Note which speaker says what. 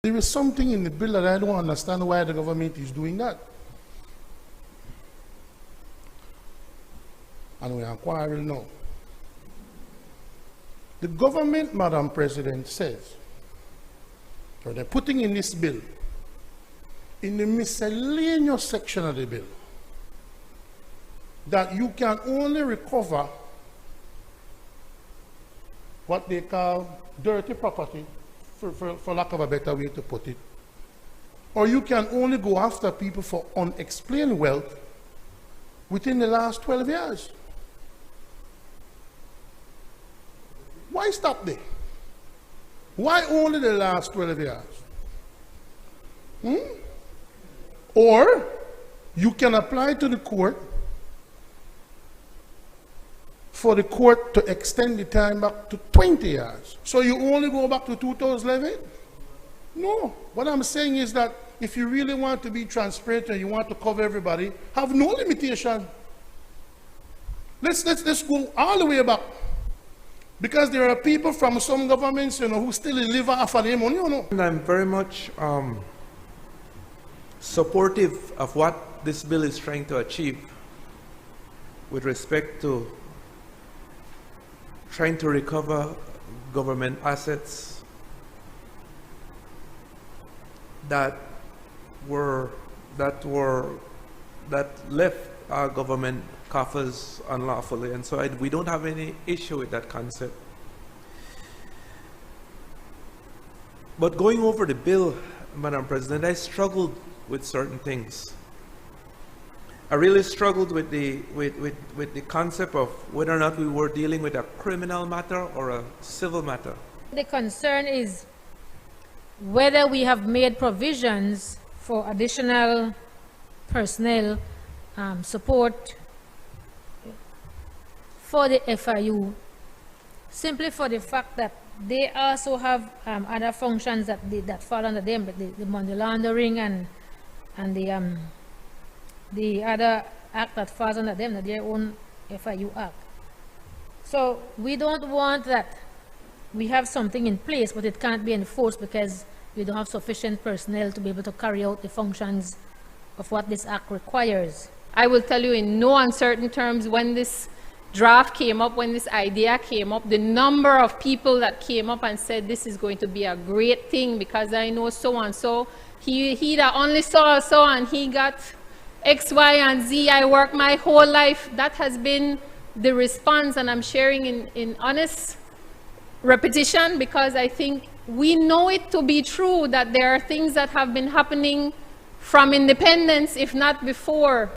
Speaker 1: There is something in the bill that I don't understand why the government is doing that. And we are quarreling now. The government, Madam President, says, so they're putting in this bill, in the miscellaneous section of the bill, that you can only recover what they call dirty property, for lack of a better way to put it, or you can only go after people for unexplained wealth within the last 12 years. Why stop there? Why only the last 12 years? Or you can apply to the court for the court to extend the time back to 20 years. So you only go back to 2011? No. What I'm saying is that if you really want to be transparent and you want to cover everybody, have no limitation. Let's go all the way back. Because there are people from some governments, who still live off of their money,
Speaker 2: And I'm very much supportive of what this bill is trying to achieve with respect to trying to recover government assets that left our government coffers unlawfully, and so we don't have any issue with that concept. But going over the bill, Madam President, I struggled with certain things. I really struggled with the concept of whether or not we were dealing with a criminal matter or a civil matter.
Speaker 3: The concern is whether we have made provisions for additional personnel support for the FIU, simply for the fact that they also have other functions that fall under them, the money laundering and the other act that falls under them, their own FIU act. So we don't want that we have something in place, but it can't be enforced because we don't have sufficient personnel to be able to carry out the functions of what this act requires.
Speaker 4: I will tell you in no uncertain terms, when this draft came up, when this idea came up, the number of people that came up and said this is going to be a great thing because I know so and so, he that only saw so and he got X, Y, and Z. I worked my whole life. That has been the response, and I'm sharing in honest repetition because I think we know it to be true that there are things that have been happening from independence, if not before.